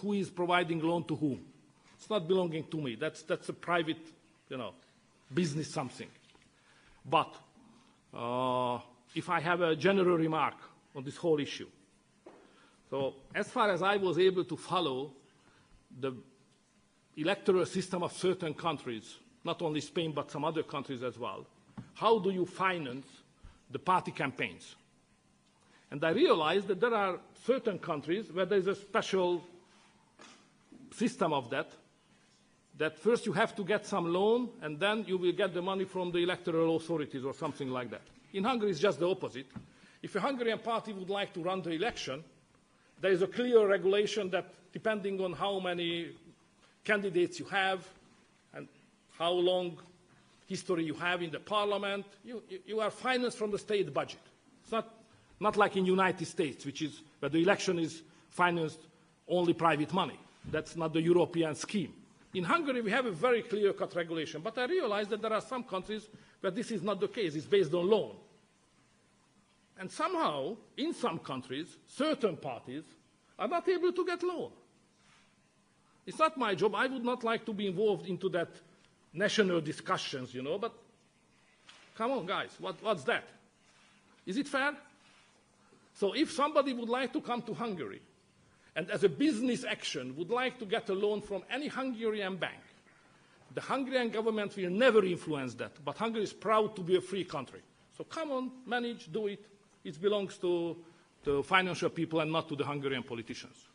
who is providing loan to whom. It's not belonging to me. That's a private, business something. But if I have a general remark on this whole issue. So as far as I was able to follow the electoral system of certain countries, not only Spain but some other countries as well, how do you finance the party campaigns? And I realized that there are certain countries where there is a special system of that first you have to get some loan and then you will get the money from the electoral authorities or something like that. In Hungary it's just the opposite. If a Hungarian party would like to run the election, there is a clear regulation that depending on how many candidates you have and how long history you have in the parliament, you are financed from the state budget. It's not like in the United States, which is where the election is financed only private money. That's not the European scheme. In Hungary, we have a very clear-cut regulation, but I realize that there are some countries where this is not the case. It's based on loan. And somehow, in some countries, certain parties are not able to get loan. It's not my job. I would not like to be involved into that national discussions, but come on, guys, what's that? Is it fair? So if somebody would like to come to Hungary and as a business action would like to get a loan from any Hungarian bank, the Hungarian government will never influence that, but Hungary is proud to be a free country. So come on, manage, do it. It belongs to the financial people and not to the Hungarian politicians.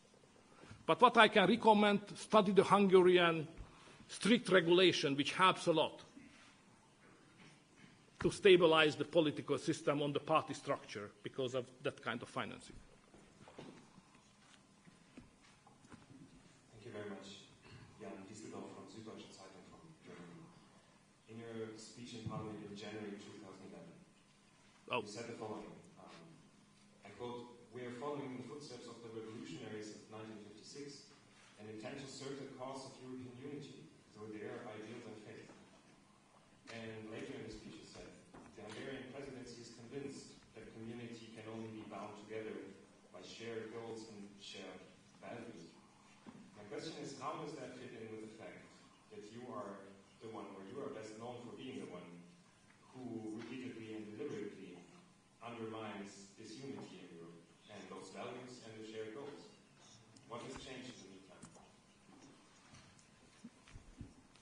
But what I can recommend, study the Hungarian strict regulation, which helps a lot to stabilize the political system on the party structure because of that kind of financing. Thank you very much. Jan Dieselbau from Süddeutsche Zeitung from Germany. In your speech in Parliament in January 2011, you said the following, I quote, "We are following in the footsteps of the revolutionaries of 1956 and intend to serve the cause of European unity through their ideals and faith." And later in the speech you said, "The Hungarian presidency is convinced that community can only be bound together by shared goals and shared values." My question is, how does that fit in with the fact that you are the one, or you are best known for being the one, who repeatedly and deliberately undermines this unity in Europe and those values and the shared goals? What has changed in the meantime?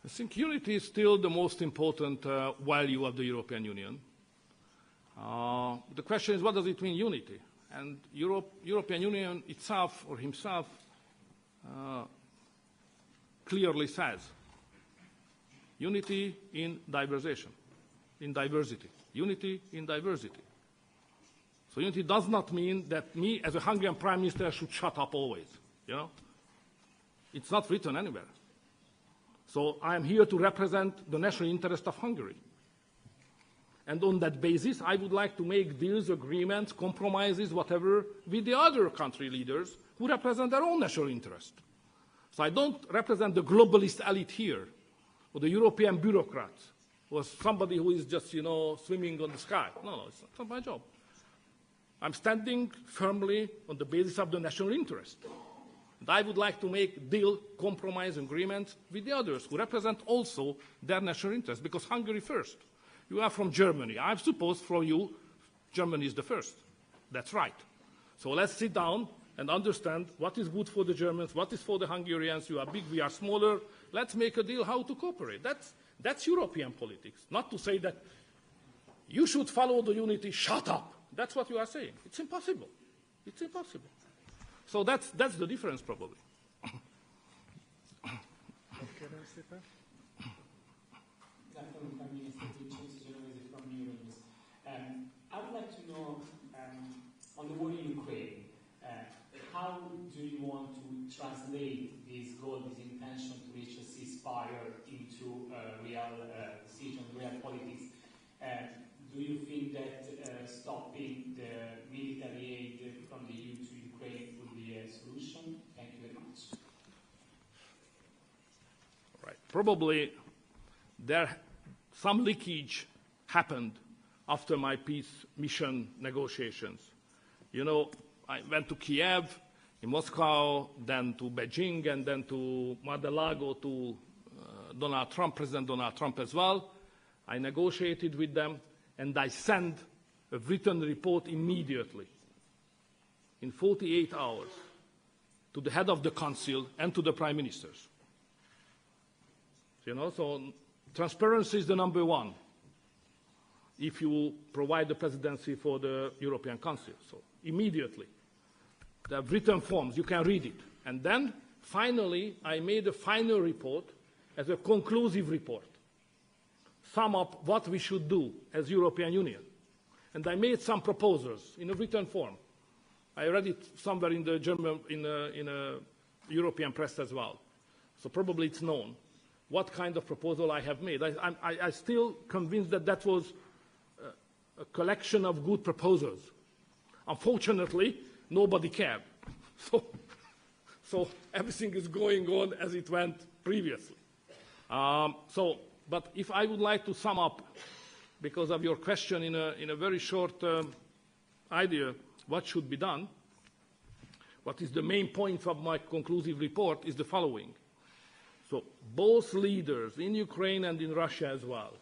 I think unity is still the most important value of the European Union. The question is, what does it mean, unity? And European Union itself or himself clearly says, unity in diversity, unity in diversity. So unity does not mean that me as a Hungarian Prime Minister should shut up always, It's not written anywhere. So I am here to represent the national interest of Hungary. And on that basis, I would like to make deals, agreements, compromises, whatever, with the other country leaders who represent their own national interest. So I don't represent the globalist elite here, or the European bureaucrats, or somebody who is just, swimming on the sky. No, it's not my job. I'm standing firmly on the basis of the national interest. And I would like to make deal, compromise, agreements with the others who represent also their national interest, because Hungary first. You are from Germany. I suppose for you, Germany is the first. That's right. So let's sit down and understand what is good for the Germans, what is for the Hungarians. You are big, we are smaller. Let's make a deal how to cooperate. That's European politics. Not to say that you should follow the unity, shut up. That's what you are saying. It's impossible. It's impossible. So that's the difference, probably. I would like to know, on the war in Ukraine, how do you want to translate this goal, this intention to reach a ceasefire into real decision, real politics? Do you think that stopping the military aid from the EU to Ukraine would be a solution? Thank you very much. Right. Probably some leakage happened after my peace mission negotiations. I went to Kiev in Moscow, then to Beijing, and then to Mar-a-Lago to Donald Trump, President Donald Trump as well. I negotiated with them, and I sent a written report immediately, in 48 hours, to the head of the council and to the prime ministers. You know, so transparency is the number one if you provide the presidency for the European Council. So immediately, the written forms, you can read it. And then, finally, I made a final report as a conclusive report, sum up what we should do as European Union. And I made some proposals in a written form. I read it somewhere in the German, in a European press as well. So probably it's known what kind of proposal I have made. I still convinced that that was a collection of good proposals. Unfortunately, nobody cared. So everything is going on as it went previously. But if I would like to sum up, because of your question in a very short idea, what should be done, what is the main point of my conclusive report is the following. So both leaders in Ukraine and in Russia as well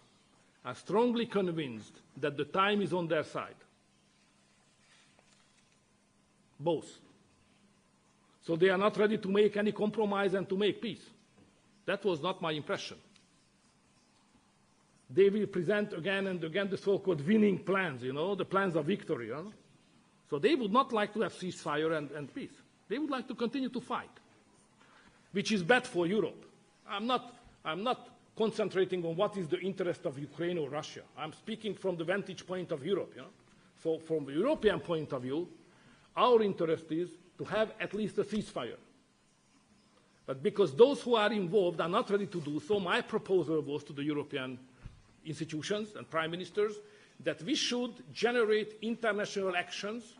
are strongly convinced that the time is on their side. Both. So they are not ready to make any compromise and to make peace. That was not my impression. They will present again and again the so-called winning plans, you know, the plans of victory. You know? So they would not like to have ceasefire and peace. They would like to continue to fight, which is bad for Europe. I'm not concentrating on what is the interest of Ukraine or Russia. I'm speaking from the vantage point of Europe. You know? So from the European point of view, our interest is to have at least a ceasefire. But because those who are involved are not ready to do so, my proposal was to the European institutions and prime ministers that we should generate international actions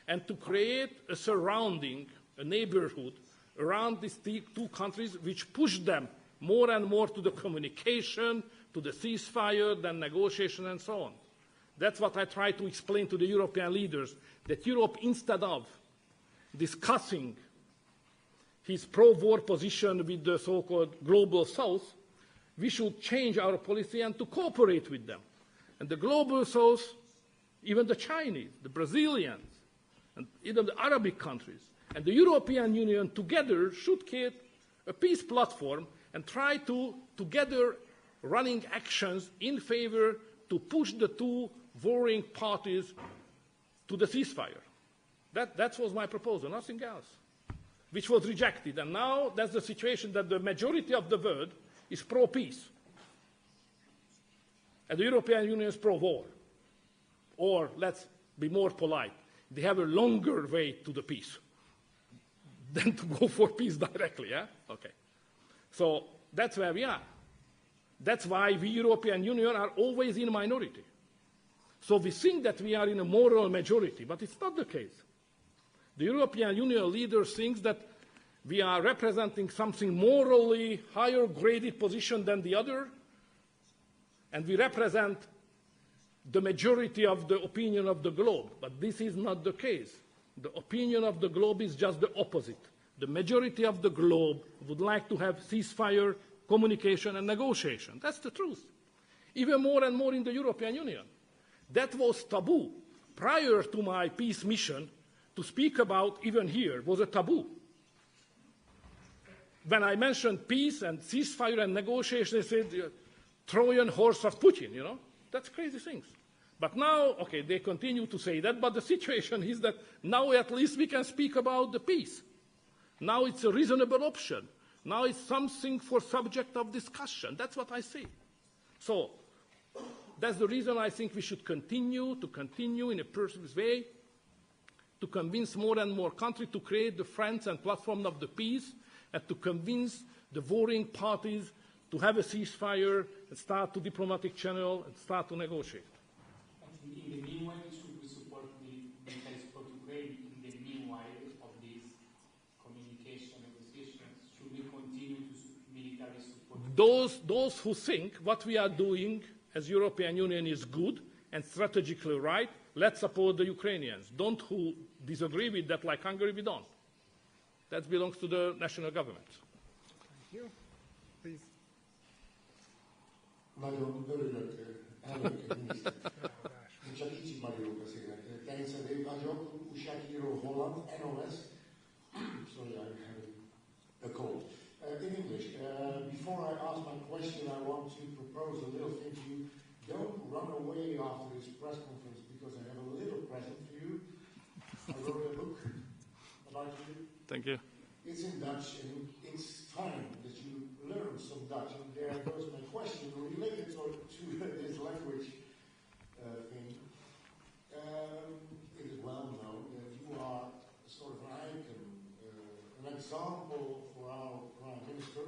and to create a surrounding, a neighborhood around these two countries which push them more and more to the communication, to the ceasefire, then negotiation and so on. That's what I try to explain to the European leaders, that Europe, instead of discussing his pro-war position with the so-called global south, we should change our policy and to cooperate with them. And the global south, even the Chinese, the Brazilians, and even the Arabic countries, and the European Union together should create a peace platform and try to together running actions in favor to push the two warring parties to the ceasefire. That was my proposal, nothing else, which was rejected. And now that's the situation that the majority of the world is pro-peace. And the European Union is pro-war. Or, let's be more polite, they have a longer way to the peace than to go for peace directly, yeah? Okay. So that's where we are. That's why we, European Union, are always in minority. So we think that we are in a moral majority, but it's not the case. The European Union leaders think that we are representing something morally higher graded position than the other, and we represent the majority of the opinion of the globe. But this is not the case. The opinion of the globe is just the opposite. The majority of the globe would like to have ceasefire, communication and negotiation. That's the truth. Even more and more in the European Union. That was taboo. Prior to my peace mission, to speak about, even here, was a taboo. When I mentioned peace and ceasefire and negotiation, they said, Trojan horse of Putin, you know? That's crazy things. But now, okay, they continue to say that, but the situation is that now at least we can speak about the peace. Now it's a reasonable option. Now it's something for subject of discussion. That's what I see. So that's the reason I think we should continue in a purposeful way to convince more and more countries to create the friends and platform of the peace and to convince the warring parties to have a ceasefire and start to diplomatic channel and start to negotiate. In the meanwhile, should we support military support Ukraine? In the meanwhile of these communication negotiations, should we continue to military support? Those who think what we are doing as European Union is good and strategically right, let's support the Ukrainians. Don't who disagree with that, like Hungary, we don't. That belongs to the national government. Thank you. Please. Nagyon örülök, elnök miniszter. Csak kicsit magyarul beszélek. Természetesen vagyok, újságíró holland, NOS. Sorry, I'm having a cold. In English, before I ask my question, I want to propose a little thing to you. Don't run away after this press conference because I have a little present for you. I wrote a book about you. Thank you. It's in Dutch, and it's time that you learn some Dutch. And there goes my question related to this language thing. It is well known that you are sort of an icon, an example for our Prime Minister,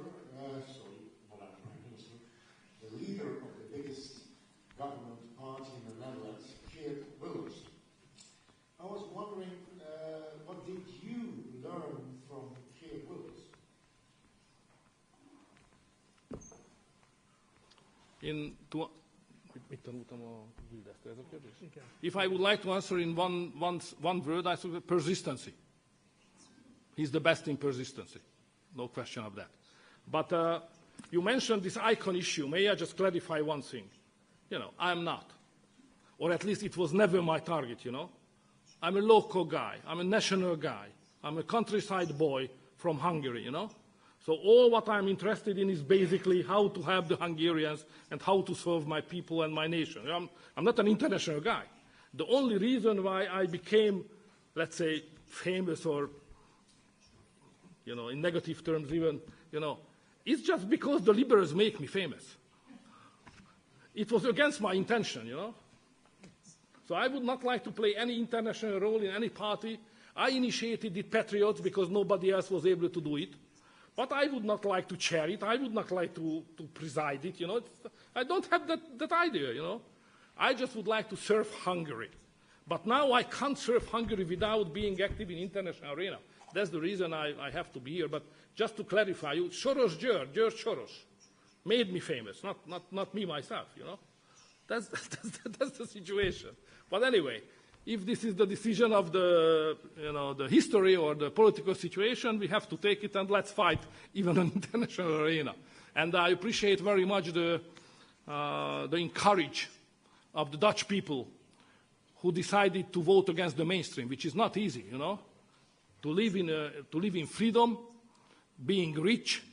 the leader of the biggest government party in the Netherlands, Geert Wilders. I was wondering, what did you learn from Geert Wilders? If I would like to answer in one word, I say persistency. He's the best in persistency. No question of that. But you mentioned this icon issue. May I just clarify one thing? You know, I'm not. Or at least it was never my target, you know. I'm a local guy. I'm a national guy. I'm a countryside boy from Hungary, you know. So all what I'm interested in is basically how to help the Hungarians and how to serve my people and my nation. I'm not an international guy. The only reason why I became, let's say, famous or, you know, in negative terms even, you know, it's just because the liberals make me famous. It was against my intention, you know. So I would not like to play any international role in any party. I initiated the Patriots because nobody else was able to do it. But I would not like to chair it. I would not like to preside it, you know. I don't have that idea, you know. I just would like to serve Hungary. But now I can't serve Hungary without being active in international arena. That's the reason I have to be here. But just to clarify you, George Soros made me famous, not me myself, you know. That's the situation. But anyway, if this is the decision of the, you know, the history or the political situation, we have to take it and let's fight even on international arena. And I appreciate very much the encourage of the Dutch people who decided to vote against the mainstream, which is not easy, you know, to live in freedom, being rich,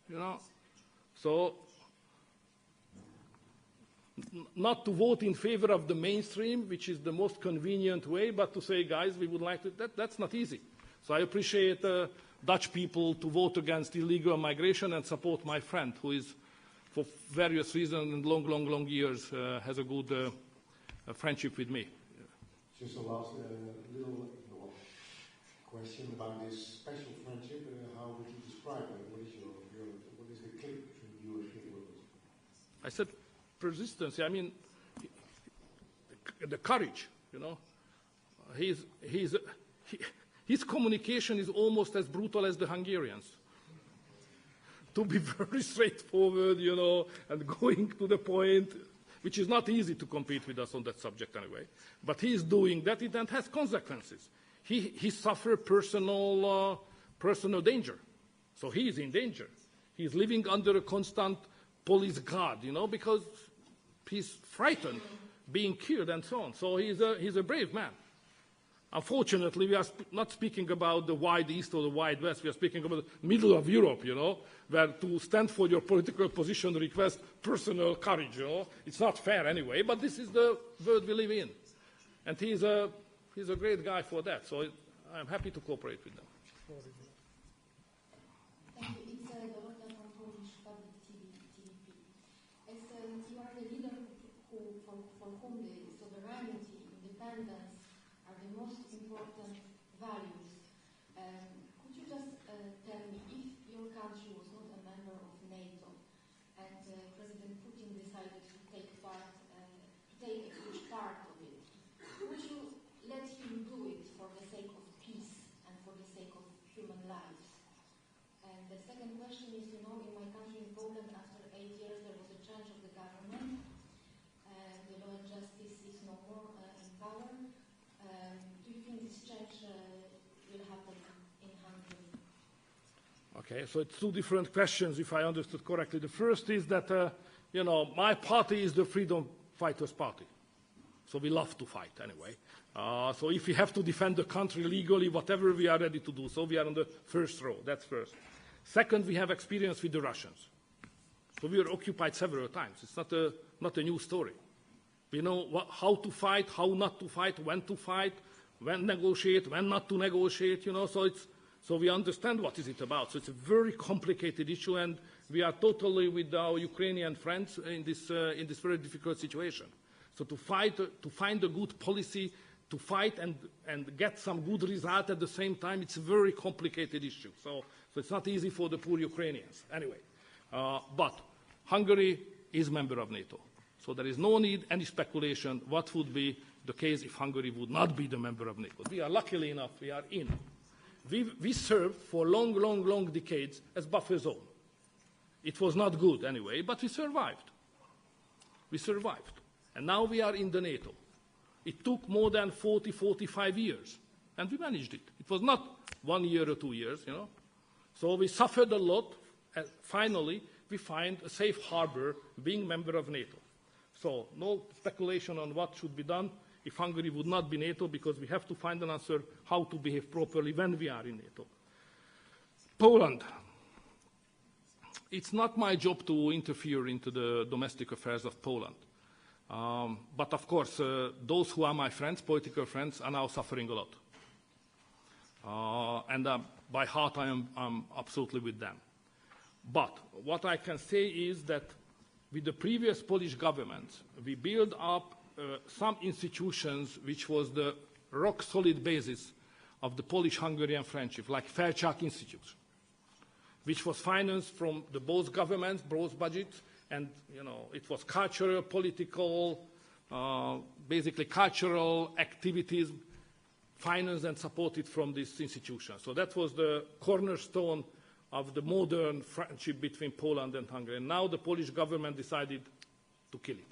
you know. So not to vote in favor of the mainstream, which is the most convenient way, but to say, guys, we would like to, that's not easy. So I appreciate Dutch people to vote against illegal migration and support my friend, who is, for various reasons and long years, has a good friendship with me. Just a last little question about this special friendship. How would you describe it? What is the click between you and Geert Wilders? I said persistence. I mean, the courage, you know. His communication is almost as brutal as the Hungarians. To be very straightforward, you know, and going to the point, which is not easy to compete with us on that subject anyway. But he is doing that, and has consequences. He suffered personal danger. So he is in danger. He is living under a constant police guard, you know, because he's frightened being killed and so on. So he's a brave man. Unfortunately, we are not speaking about the wide east or the wide west. We are speaking about the middle of Europe, you know, where to stand for your political position requires personal courage, you know. It's not fair anyway, but this is the world we live in. And he's a great guy for that. So I'm happy to cooperate with them. Thank you. It's Dorota from Polish Public TVP. As you are the leader for whom the sovereignty, independence are the most important values, could you just tell me, if your country was not a member of NATO and President Putin decided to take a huge part of it, would you let him do it for the sake of peace and for the sake of human Okay, so it's two different questions, if I understood correctly. The first is that, you know, my party is the Freedom Fighters Party. So we love to fight anyway. So if we have to defend the country legally, whatever, we are ready to do. So we are on the first row, that's first. Second, we have experience with the Russians. So we were occupied several times. It's not a new story. We know how to fight, how not to fight, when negotiate, when not to negotiate, you know. So we understand what is it about. So it's a very complicated issue, and we are totally with our Ukrainian friends in this very difficult situation. So to find a good policy, to fight and get some good result at the same time, it's a very complicated issue. So it's not easy for the poor Ukrainians. Anyway, but Hungary is a member of NATO. So there is no need any speculation what would be the case if Hungary would not be the member of NATO. We are luckily enough, we are in. We served for long decades as buffer zone. It was not good anyway, but we survived. We survived. And now we are in the NATO. It took more than 45 years, and we managed it. It was not 1 year or 2 years, you know. So we suffered a lot, and finally we find a safe harbor being member of NATO. So no speculation on what should be done if Hungary would not be NATO, because we have to find an answer how to behave properly when we are in NATO. Poland. It's not my job to interfere into the domestic affairs of Poland. But of course, those who are my friends, political friends, are now suffering a lot. And by heart, I'm absolutely with them. But what I can say is that with the previous Polish government, we built up some institutions which was the rock-solid basis of the Polish-Hungarian friendship, like Fairchild Institute, which was financed from both governments, both budgets, and you know, it was cultural, political, basically cultural activities financed and supported from this institution. So that was the cornerstone of the modern friendship between Poland and Hungary. And now the Polish government decided to kill it.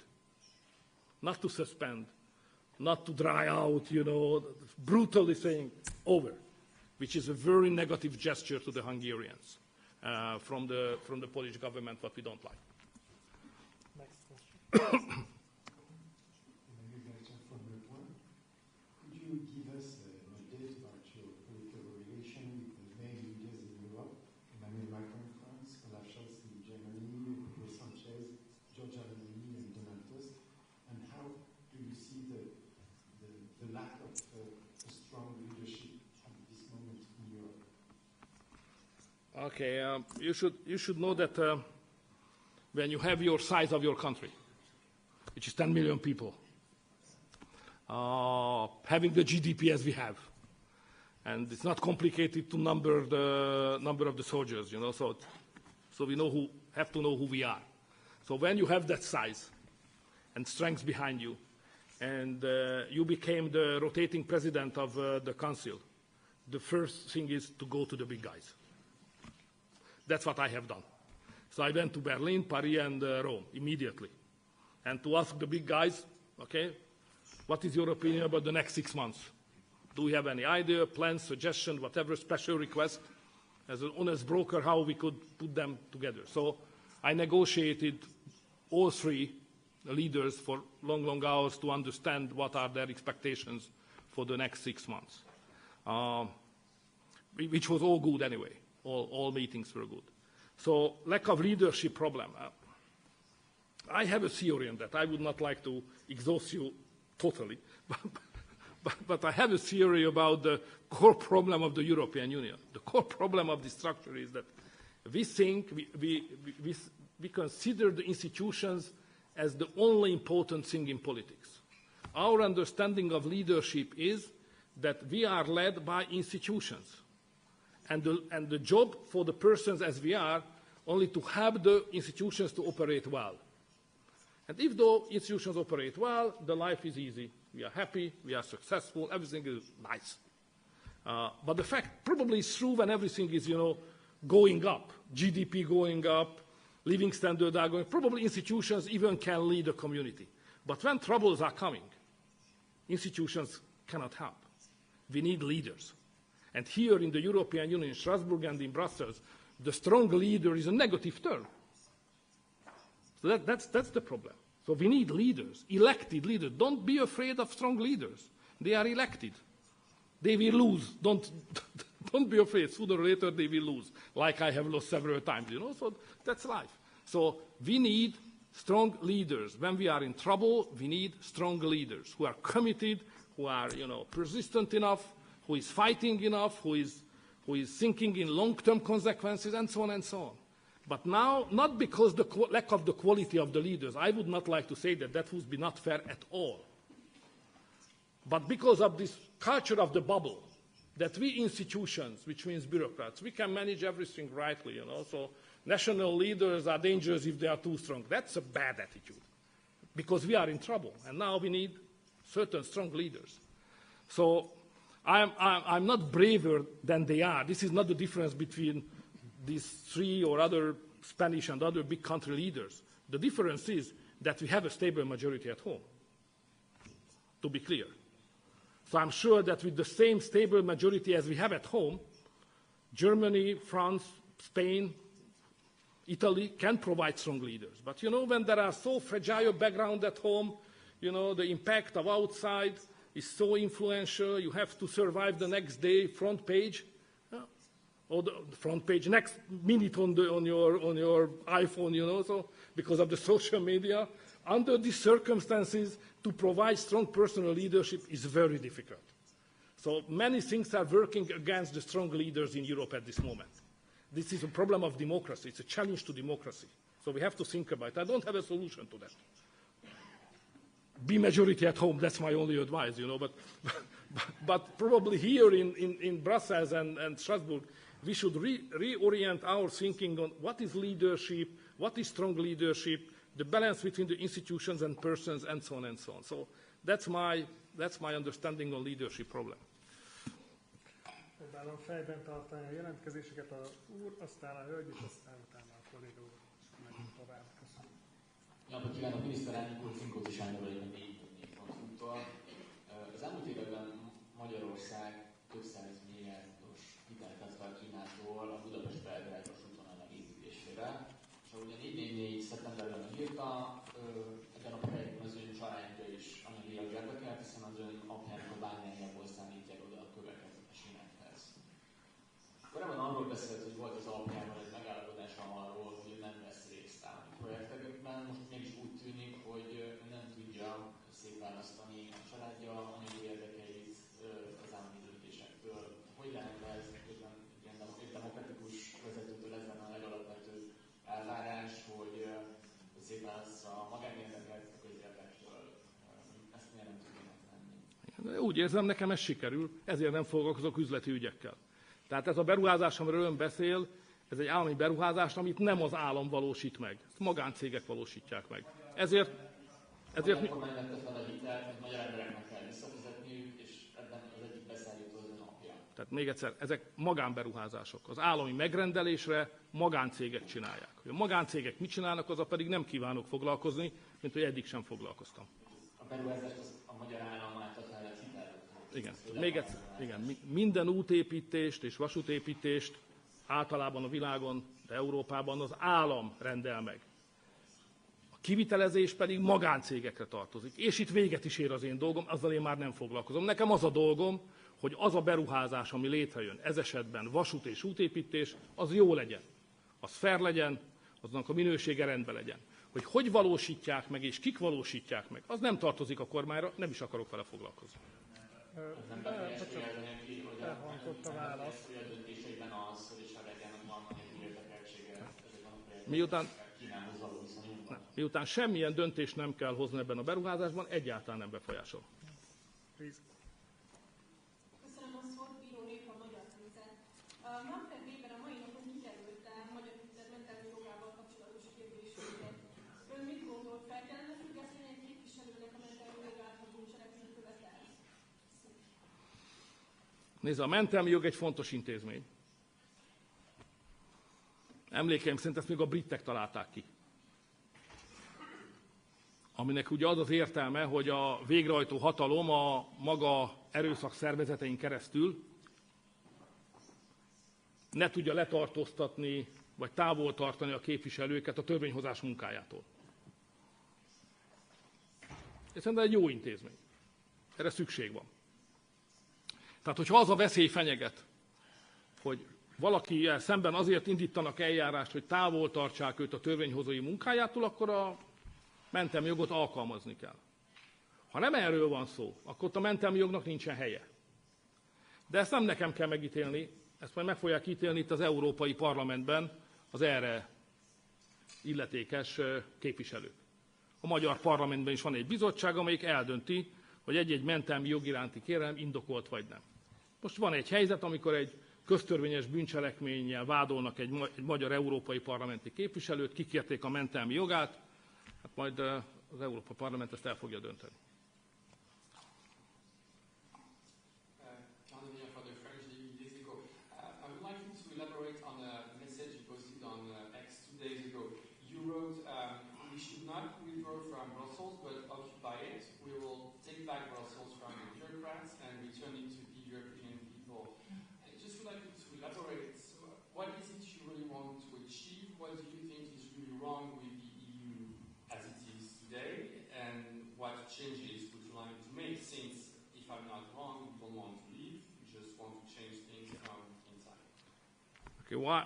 Not to suspend, not to dry out, you know, brutally saying over, which is a very negative gesture to the Hungarians from the Polish government, what we don't like. Next question. Could you give us an update about your political relation with the main leaders in Europe, Emmanuel Macron in France, Olaf Scholz in Germany, Pedro Sanchez, Giorgia Meloni, and Donald Tusk? And how do you see the lack of a strong leadership at this moment in Europe? Okay, you should know that when you have your size of your country, which is 10 million people, having the GDP as we have, and it's not complicated to number of the soldiers, you know. So we have to know who we are. So when you have that size and strength behind you, and you became the rotating president of the council, the first thing is to go to the big guys. That's what I have done. So I went to Berlin, Paris, and Rome immediately, and to ask the big guys, okay, what is your opinion about the next 6 months? Do we have any idea, plans, suggestion, whatever special request, as an honest broker, how we could put them together? So I negotiated all three leaders for long hours to understand what are their expectations for the next 6 months, which was all good anyway. All meetings were good. So lack of leadership problem. I have a theory on that. I would not like to exhaust you totally, but I have a theory about the core problem of the European Union. The core problem of the structure is that we think we consider the institutions as the only important thing in politics. Our understanding of leadership is that we are led by institutions. And the job for the persons as we are, only to have the institutions to operate well. And if the institutions operate well, the life is easy. We are happy, we are successful, everything is nice. But the fact probably is true when everything is, you know, going up, GDP going up, living standards are going, probably institutions even can lead a community. But when troubles are coming, institutions cannot help. We need leaders. And here in the European Union, in Strasbourg and in Brussels, the strong leader is a negative term. So that's the problem. So we need leaders, elected leaders. Don't be afraid of strong leaders. They are elected. They will lose. Don't be afraid. Sooner or later they will lose, like I have lost several times. So that's life. So we need strong leaders. When we are in trouble, we need strong leaders who are committed, who are persistent enough, who is fighting enough, who is thinking in long-term consequences, and so on and so on. But now, not because the lack of the quality of the leaders. I would not like to say that. That would be not fair at all. But because of this culture of the bubble, that we institutions, which means bureaucrats, we can manage everything rightly, So national leaders are dangerous if they are too strong. That's a bad attitude, because we are in trouble, and now we need certain strong leaders. So I'm not braver than they are. This is not the difference between these three or other Spanish and other big country leaders. The difference is that we have a stable majority at home, to be clear. So I'm sure that with the same stable majority as we have at home, Germany, France, Spain, Italy can provide strong leaders. But when there are so fragile background at home, the impact of outside is so influential, you have to survive the next day, front page, or the front page next minute on your iPhone, so because of the social media. Under these circumstances, to provide strong personal leadership is very difficult. So many things are working against the strong leaders in Europe at this moment. This is a problem of democracy. It's a challenge to democracy. So we have to think about it. I don't have a solution to that. Be majority at home, that's my only advice, but probably here in Brussels and Strasbourg, we should reorient our thinking on what is leadership, what is strong leadership, the balance between the institutions and persons, and so on and so on. So that's my understanding on leadership problem. Próbálom fejben tartani a jelentkezéseket a úr, aztán a hölgy, és aztán utána a kolléga úr. Megyünk tovább. Köszönöm. Napot kívánok, miniszterelnök úr, Cinkóti Sándor vagyok a 4.4.hu-tól. Az elmúlt években Magyarország több 100 milliárdos hitelt vett fel Kínától a Budapest-Belgrád vasúton a megépítésére. És ahogy a 444 szeptemberben megírta, ebben a projektben az ön családja is anyagilag érdekelt, hiszen az ön apjának a bányájából szállítják oda a köveket a sinekhez. Korábban arról beszélt, hogy volt az apjával egy megállapodása arról, hogy nem vesz részt állami projektekben. Most mégis úgy tűnik, hogy nem tudja szép választani a családja anyagi érdekeit az állami döntésektől. Hogy lehet ez egy demokratikus vezetőtől ezen a legalapvetőbb elvárás, hogy szép választja a magánérdeket a közérdektől? Ezt miért nem tudja megtenni? Úgy érzem, nekem ez sikerül, ezért nem foglalkozok üzleti ügyekkel. Tehát ez a beruházás, amiről ön beszél, ez egy állami beruházás, amit nem az állam valósít meg. Ezt magáncégek valósítják meg. Ezért magyar kormány vette fel a hitelt, hogy magyar embereknek kell visszafizetniük, és ebben az egyik beszállító az ön apja. Tehát még egyszer, ezek magánberuházások. Az állami megrendelésre magáncégek csinálják. Hogy a magáncégek mit csinálnak, azzal pedig nem kívánok foglalkozni, mint hogy eddig sem foglalkoztam. A beruházást a magyar állam által felvett hitelt? Igen. Még egyszer, igen. Minden útépítést és vasútépítést általában a világon, de Európában az állam rendel meg. A kivitelezés pedig magáncégekre tartozik. És itt véget is ér az én dolgom, azzal én már nem foglalkozom. Nekem az a dolgom, hogy az a beruházás, ami létrejön, ez esetben vasút és útépítés, az jó legyen. Az fair legyen, aznak a minősége rendben legyen. Hogy valósítják meg és kik valósítják meg, az nem tartozik a kormányra, nem is akarok vele foglalkozni. Nem befolyásolja ki, hogy elhangzott a válasz. a döntéseiben az, hogy is a legyenek van anyagi érdekeltsége ezekben a projektekben Kínához való viszonyunkban. Miután semmilyen döntést nem kell hozni ebben a beruházásban, egyáltalán nem befolyásol. Köszönöm a szót, Bíró Nép a Magyar Nemzet. Manfred Weber a mai napon kikerülte a magyar nemzet mentális jogával kapcsolatos kérdéseket. Ön mit gondol, fel kellene függeszteni egy képviselőnek a mentális jogát, ha bűncselekményt követel? Nézd, a mentelmi jog egy fontos intézmény. Emlékeim szerint ezt még a britek találták ki. Aminek ugye az az értelme, hogy a végrehajtó hatalom a maga erőszak szervezetein keresztül ne tudja letartóztatni, vagy távol tartani a képviselőket a törvényhozás munkájától. Ez szerintem egy jó intézmény. Erre szükség van. Tehát, hogyha az a veszély fenyeget, hogy valakivel szemben azért indítanak eljárást, hogy távol tartsák őt a törvényhozói munkájától, akkor a mentelmi jogot alkalmazni kell. Ha nem erről van szó, akkor ott a mentelmi jognak nincsen helye. De ezt nem nekem kell megítélni, ezt majd meg fogják ítélni itt az Európai Parlamentben az erre illetékes képviselők. A magyar parlamentben is van egy bizottság, amelyik eldönti, hogy egy-egy mentelmi jog iránti kérelem indokolt vagy nem. Most van egy helyzet, amikor egy köztörvényes bűncselekménnyel vádolnak egy magyar európai parlamenti képviselőt, kikérték a mentelmi jogát, hát majd az Európai Parlament ezt el fogja dönteni.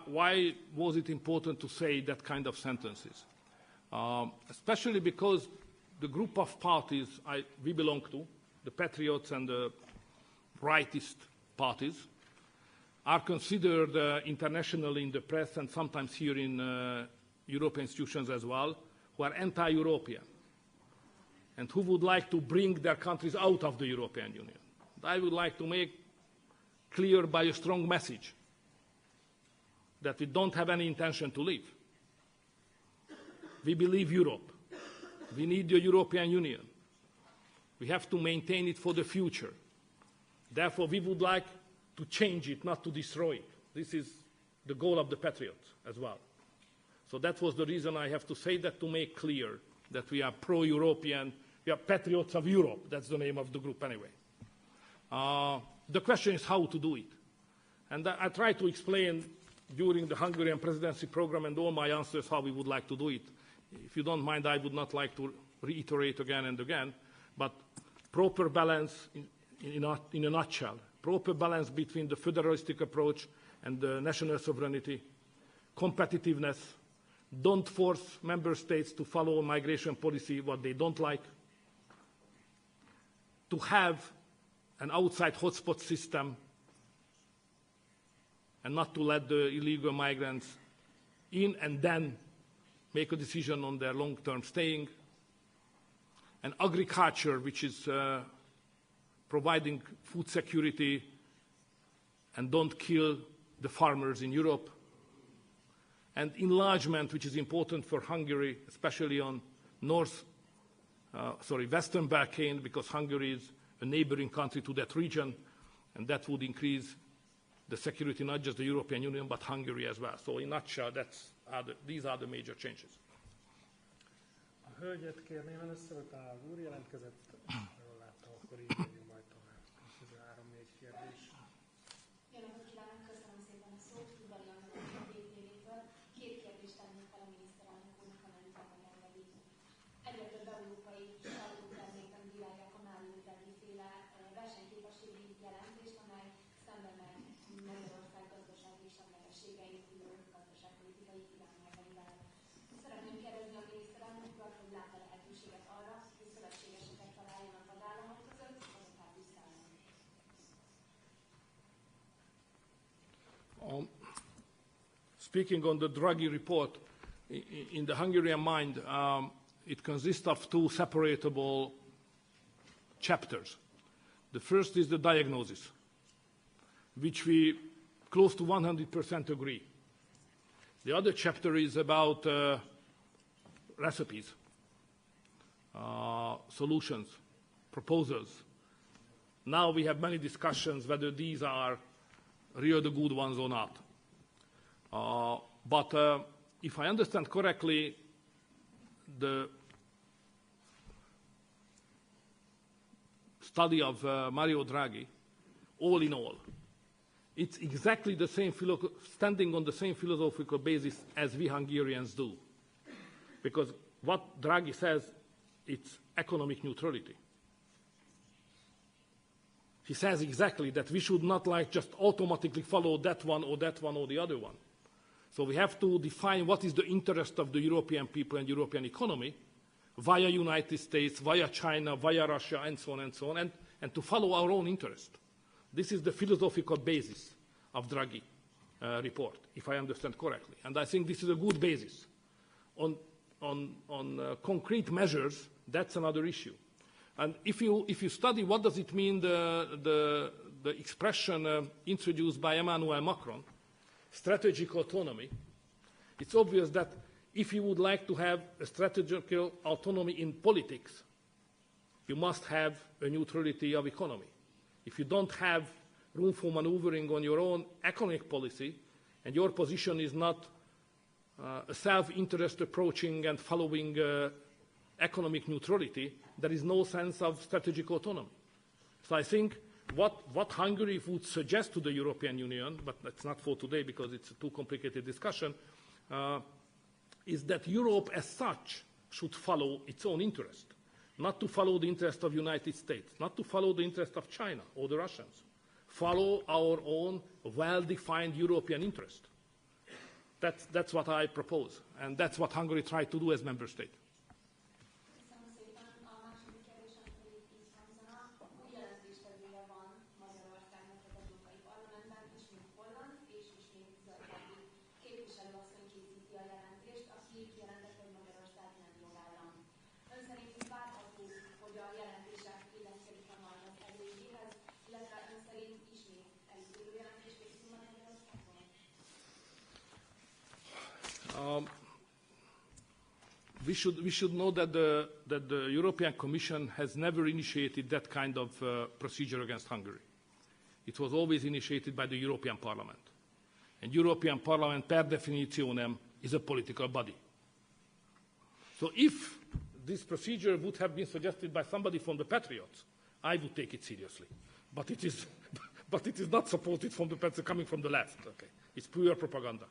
Why was it important to say that kind of sentences? Especially because the group of parties we belong to, the Patriots and the rightist parties, are considered internationally in the press and sometimes here in European institutions as well, who are anti-European and who would like to bring their countries out of the European Union. I would like to make clear by a strong message that we don't have any intention to leave. We believe Europe. We need the European Union. We have to maintain it for the future. Therefore, we would like to change it, not to destroy it. This is the goal of the Patriots as well. So that was the reason I have to say that, to make clear that we are pro-European. We are Patriots of Europe. That's the name of the group anyway. The question is how to do it. And I try to explain during the Hungarian presidency program and all my answers how we would like to do it. If you don't mind, I would not like to reiterate again and again, but proper balance in a nutshell, proper balance between the federalistic approach and the national sovereignty, competitiveness, don't force member states to follow migration policy what they don't like, to have an outside hotspot system and not to let the illegal migrants in and then make a decision on their long-term staying. And agriculture, which is providing food security and don't kill the farmers in Europe. And enlargement, which is important for Hungary, especially on Western Balkan, because Hungary is a neighboring country to that region, and that would increase the security, not just the European Union, but Hungary as well. So in a nutshell, these are the major changes. A hölgyet kérném először, utána az úr jelentkezett, jól láttam, akkor így megyünk majd tovább. Ez 3-4 kérdés. Jó napot kívánok, köszönöm szépen a szót, Tudbali Anna a BTV-től. 2 kérdést tennék fel a miniszterelnök úrnak, amelyet megengedi. Egyre több európai sajtótermékben bírálják a Mário-féle versenyképességi jelentést, amely szembe megy Magyarország gazdasági semlegességeit, gazdaságpolitikai irányelveivel. Szeretném kérdezni a miniszterelnök urat, hogy lát-e lehetőséget arra, hogy szövetségeseket találjon a tagállamok között, az akár Brüsszelben. Speaking on the Draghi report, in the Hungarian mind, it consists of 2 separatable chapters. The first is the diagnosis, which we close to 100% agree. The other chapter is about recipes, solutions, proposals. Now we have many discussions whether these are really the good ones or not. But if I understand correctly, the study of Mario Draghi, all in all, it's exactly the same, standing on the same philosophical basis as we Hungarians do. Because what Draghi says, it's economic neutrality. He says exactly that we should not like just automatically follow that one or the other one. So we have to define what is the interest of the European people and European economy via United States, via China, via Russia, and so on, and to follow our own interest. This is the philosophical basis of Draghi report, if I understand correctly. And I think this is a good basis. On concrete measures, that's another issue. And if you study what does it mean, the expression introduced by Emmanuel Macron, strategic autonomy, it's obvious that if you would like to have a strategic autonomy in politics, you must have a neutrality of economy. If you don't have room for maneuvering on your own economic policy, and your position is not a self-interest approaching and following economic neutrality, there is no sense of strategic autonomy. So I think what Hungary would suggest to the European Union, but that's not for today because it's a too complicated discussion, is that Europe as such should follow its own interest, not to follow the interest of the United States, not to follow the interest of China or the Russians. Follow our own well-defined European interest. That's what I propose, and that's what Hungary tried to do as member state. We should know that the European Commission has never initiated that kind of procedure against Hungary. It was always initiated by the European Parliament. And European Parliament, per definitionem, is a political body. So if this procedure would have been suggested by somebody from the Patriots, I would take it seriously. But it is not supported from the Patriots coming from the left. Okay. It's pure propaganda.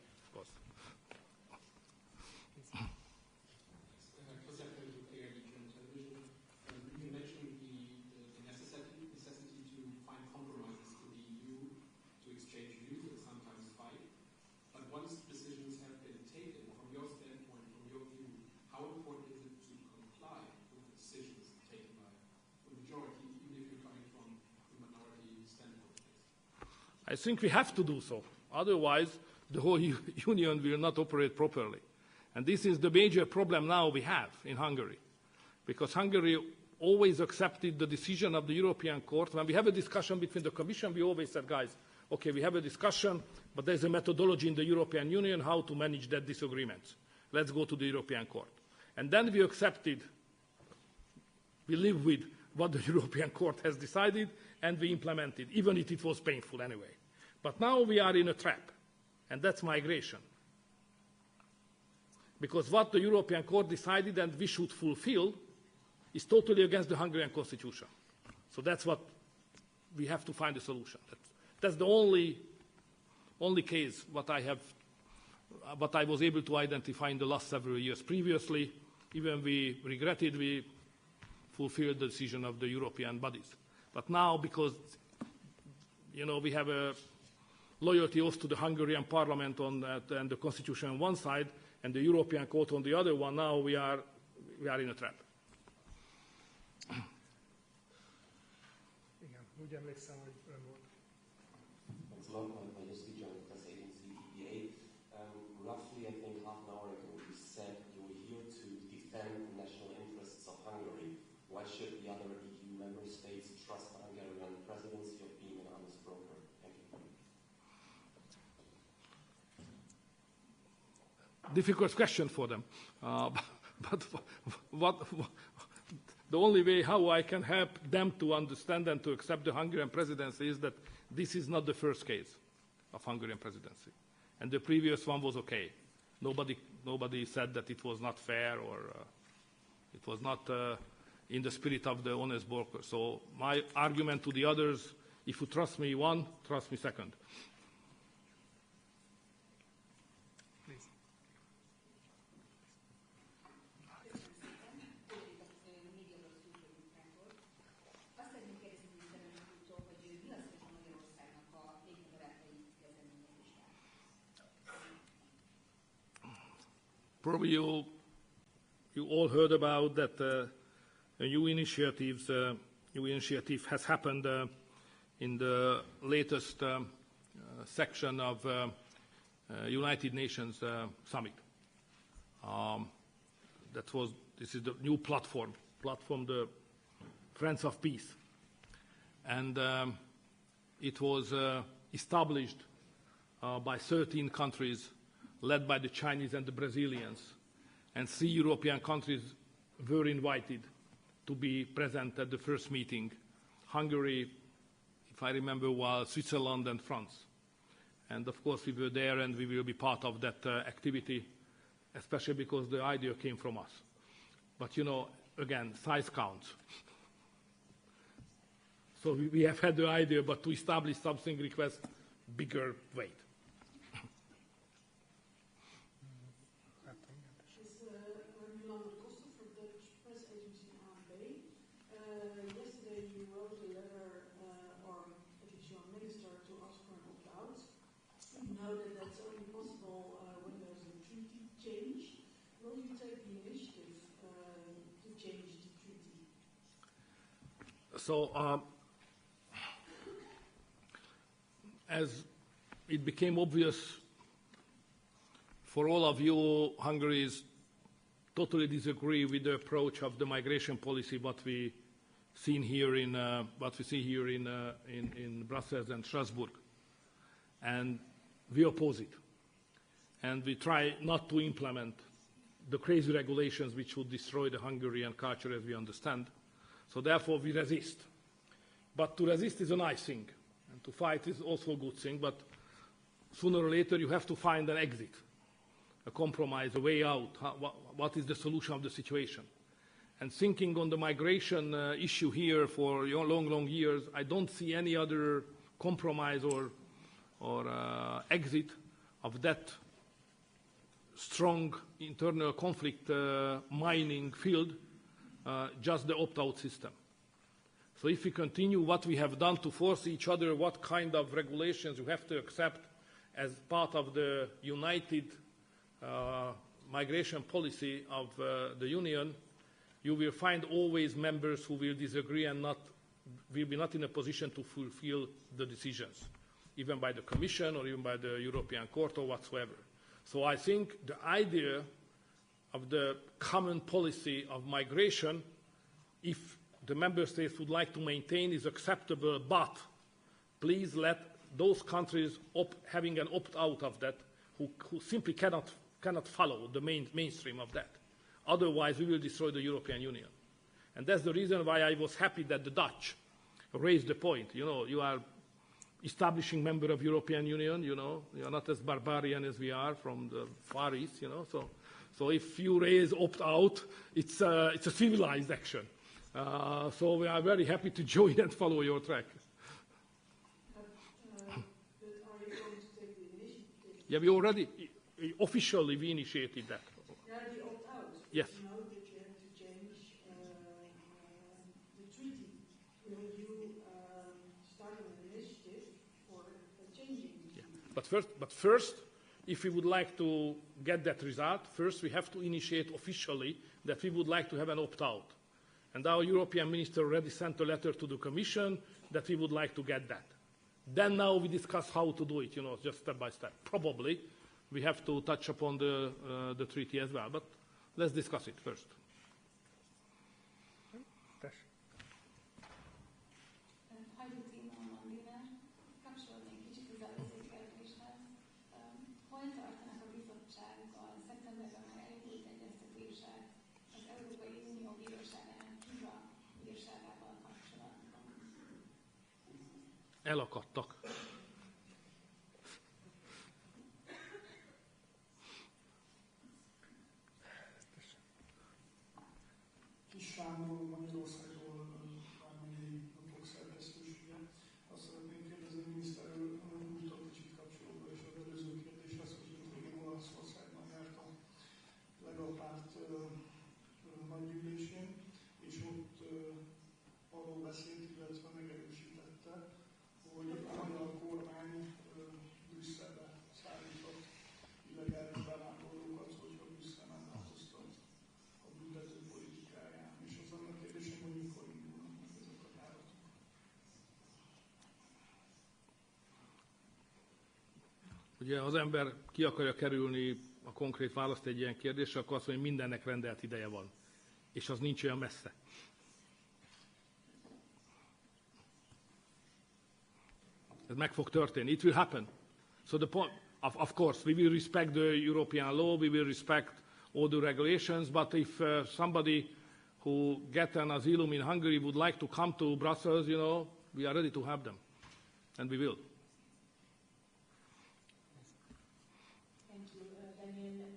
I think we have to do so. Otherwise, the whole union will not operate properly. And this is the major problem now we have in Hungary. Because Hungary always accepted the decision of the European Court. When we have a discussion between the Commission, we always said, guys, okay, we have a discussion, but there's a methodology in the European Union how to manage that disagreement. Let's go to the European Court. And then we accepted, we live with what the European Court has decided, and we implemented, even if it was painful anyway. But now we are in a trap, and that's migration. Because what the European Court decided and we should fulfill is totally against the Hungarian constitution. So that's what we have to find a solution. That's the only case what I was able to identify in the last several years. Previously, even we regretted, we fulfilled the decision of the European bodies. But now, because we have a loyalty oath to the Hungarian parliament on that, and the constitution on one side, and the European Court on the other one, now we are in a trap. Igen, úgy emlékszem, hogy ön volt. Thanks a lot. My just speech on the press agency EPA. Roughly, I think half an hour ago, you said you were here to defend the national interests of Hungary. Why should the other EU member states trust the Hungarian presidency of being an honest broker? Thank you. Difficult question for them. But the only way how I can help them to understand and to accept the Hungarian presidency is that this is not the first case of Hungarian presidency. And the previous one was okay. Nobody said that it was not fair or it was not in the spirit of the honest broker. So my argument to the others, if you trust me one, trust me second. Probably you all heard about that a new initiative has happened in the latest section of United Nations summit. This is the new platform, the Friends of Peace, and it was established by 13 countries, led by the Chinese and the Brazilians, and 3 European countries were invited to be present at the first meeting: Hungary, if I remember well, Switzerland and France. And of course we were there, and we will be part of that activity, especially because the idea came from us. But you know, again, size counts. So we have had the idea, but to establish something requires bigger weight. Yesterday you wrote a letter, or petition on minister to ask for an opt-out. You know that that's only possible when there's a treaty change. Will you take the initiative to change the treaty? So, as it became obvious for all of you, Hungary totally disagree with the approach of the migration policy what we see here in Brussels and Strasbourg, and we oppose it, and we try not to implement the crazy regulations which would destroy the Hungarian culture as we understand. So therefore we resist. But to resist is a nice thing, and to fight is also a good thing, but sooner or later you have to find an exit, a compromise, a way out. What is the solution of the situation? And thinking on the migration issue here for long years, I don't see any other compromise or exit of that strong internal conflict mining field, just the opt-out system. So if we continue what we have done to force each other what kind of regulations you have to accept as part of the united migration policy of the Union, you will find always members who will disagree and will be not in a position to fulfill the decisions, even by the Commission or even by the European Court or whatsoever. So I think the idea of the common policy of migration, if the member states would like to maintain, is acceptable, but please let those countries having an opt-out of that who simply cannot follow the mainstream of that. Otherwise, we will destroy the European Union. And that's the reason why I was happy that the Dutch raised the point. You know, you are establishing member of European Union, you know, you are not as barbarian as we are from the Far East, you know. So if you raise opt-out, it's a civilized action. So we are very happy to join and follow your track. But are you going to take the initiative? Yeah, we already, officially, we initiated that. Yeah, the opt-out. Yes. You know that you have to change the treaty. Will you start an initiative for changing the treaty? Yeah. But first, if we would like to get that result, first we have to initiate officially that we would like to have an opt-out. And our European minister already sent a letter to the Commission that we would like to get that. Then now we discuss how to do it, you know, just step by step. Probably we have to touch upon the treaty as well, but let's discuss it first. Hol tartanak a bizottsággal? Szeptemberben már elindult egyeztetések az Európai Unió bíróságának Kinga bírságával kapcsolatban. Elakadtak. Kisvámról, Magyarországról vármegyei napok szerkesztősége. Azt szeretném kérdezni a miniszter úrtól kicsit kapcsolódva, és az előző kérdéshez, hogy én Olaszországban jártam Legapárt nagygyűlésén, és ott arról beszélt, illetve megerősítette, hogy a magyar kormány Brüsszelbe szállított illegális bevándorlókat, hogyha Brüsszel nem Ugye az ember ki akarja kerülni a konkrét választ egy ilyen kérdésre, akkor azt mondja, hogy mindennek rendelt ideje van. És az nincs olyan messze. Ez meg fog történni. It will happen. So the point, of course, we will respect the European law, we will respect all the regulations, but if somebody who get an asylum in Hungary would like to come to Brussels, you know, we are ready to have them. And we will. Thank you, Daniel.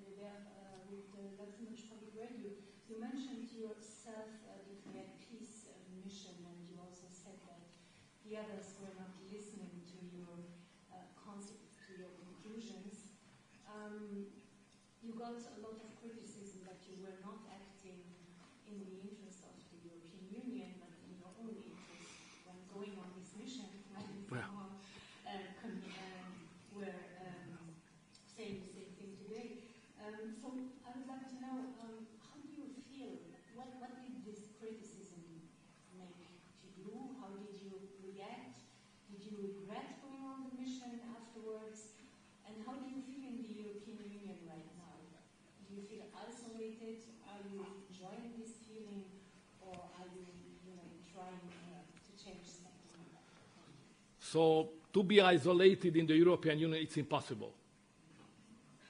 With the Luxembourg Public Radio, you mentioned yourself that you had peace mission, and you also said that the others were not listening to your concept, to your conclusions. You got a lot of criticism that you were not acting in the interest of the European Union, but in your own interest when going on this mission. Were saying the same thing today. So I would like to know, how do you feel? What did this criticism make to you? How did you react? Did you regret going on the mission afterwards? And how do you feel in the European Union right now? Do you feel isolated? Are you enjoying this feeling? Or are you trying to change something? So, to be isolated in the European Union, it's impossible.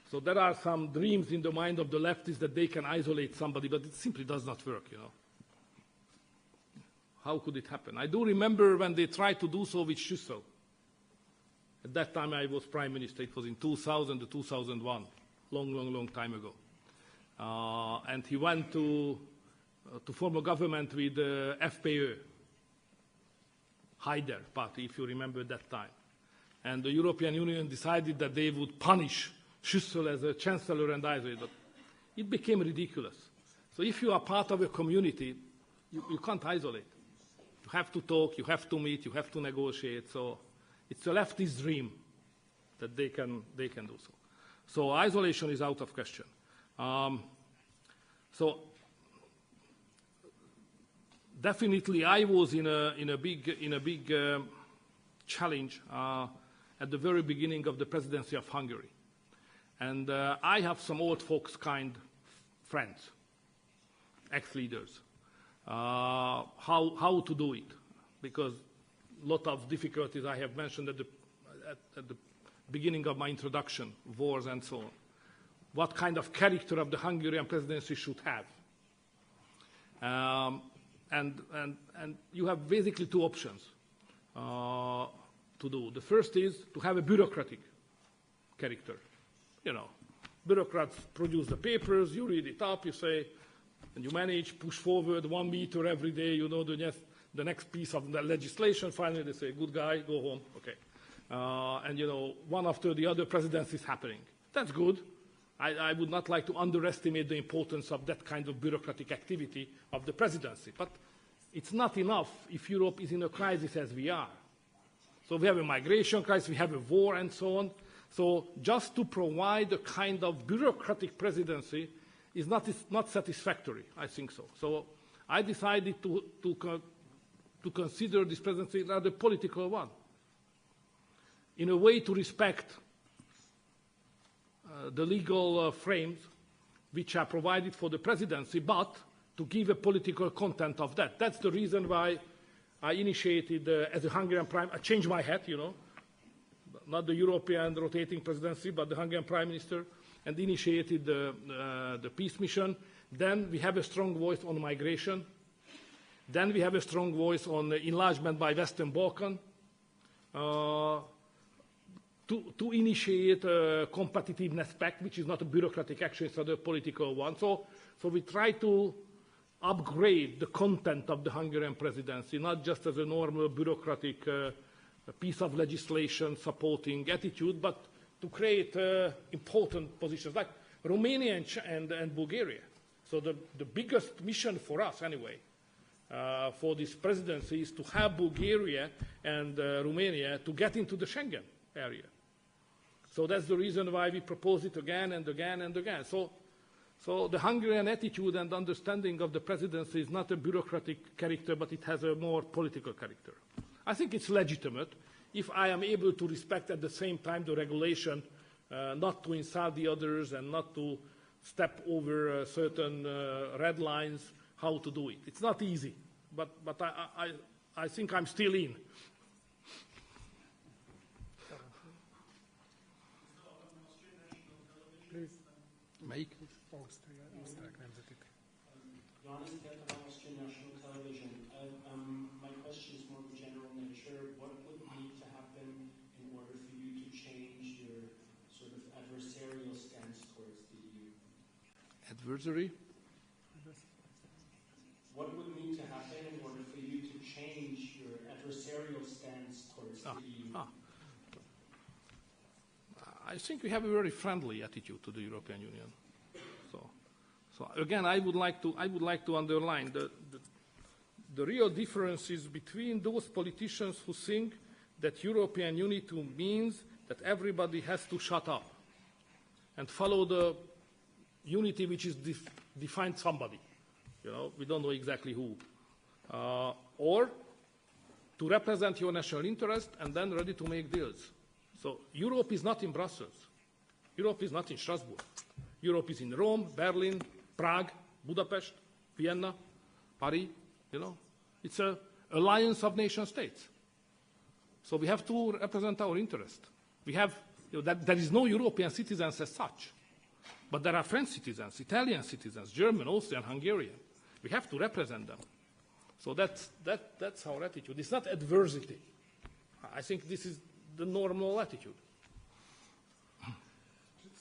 So there are some dreams in the mind of the leftists that they can isolate somebody, but it simply does not work, you know. How could it happen? I do remember when they tried to do so with Schüssel. At that time I was Prime Minister. It was in 2000 to 2001, long time ago. And he went to form a government with FPÖ. Haider party, if you remember that time. And the European Union decided that they would punish Schüssel as a chancellor and isolate. But it became ridiculous. So if you are part of a community, you can't isolate. You have to talk, you have to meet, you have to negotiate. So it's a leftist dream that they can do so. So isolation is out of question. So definitely, I was in a big challenge at the very beginning of the presidency of Hungary, and I have some old folks kind friends, ex-leaders, how to do it, because a lot of difficulties I have mentioned at the beginning of my introduction, wars and so on. What kind of character of the Hungarian presidency should have. And you have basically two options to do. The first is to have a bureaucratic character. You know, bureaucrats produce the papers, you read it up, you say, and you manage, push forward 1 meter every day, you know, the next piece of the legislation. Finally, they say, good guy, go home, okay. And, you know, one after the other presidency is happening. That's good. I would not like to underestimate the importance of that kind of bureaucratic activity of the presidency. But it's not enough if Europe is in a crisis as we are. So we have a migration crisis, we have a war and so on. So just to provide a kind of bureaucratic presidency is not satisfactory, I think so. So I decided to consider this presidency as a political one, in a way to respect the legal frames which are provided for the presidency, but to give a political content of that. That's the reason why I initiated, as a Hungarian Prime, I changed my hat, you know, not the European rotating presidency, but the Hungarian Prime Minister, and initiated the peace mission. Then we have a strong voice on migration. Then we have a strong voice on enlargement by Western Balkan. To initiate a competitiveness pact, which is not a bureaucratic action, it's not a political one. So we try to upgrade the content of the Hungarian presidency, not just as a normal bureaucratic piece of legislation supporting attitude, but to create important positions like Romania and Bulgaria. So the biggest mission for us, anyway, for this presidency is to have Bulgaria and Romania to get into the Schengen area. So that's the reason why we propose it again and again and again. So the Hungarian attitude and understanding of the presidency is not a bureaucratic character, but it has a more political character. I think it's legitimate if I am able to respect at the same time the regulation not to insult the others and not to step over certain red lines, how to do it. It's not easy, but I think I'm still in. Melyik? Johannes Kertel, Austrian National Television. My question is more of a general nature. What would need to happen in order for you to change your sort of adversarial stance towards the EU? Adversary? What would need to happen in order for you to change your adversarial stance towards the EU? I think we have a very friendly attitude to the European Union. So again, I would like to underline the real differences between those politicians who think that European unity means that everybody has to shut up and follow the unity which is defined somebody. You know, we don't know exactly who. Or to represent your national interest and then ready to make deals. So Europe is not in Brussels. Europe is not in Strasbourg. Europe is in Rome, Berlin, Prague, Budapest, Vienna, Paris, you know. It's an alliance of nation states. So we have to represent our interest. We have, there is no European citizens as such. But there are French citizens, Italian citizens, German, Austrian, Hungarian. We have to represent them. So that's our attitude. It's not adversity. I think this is the normal attitude.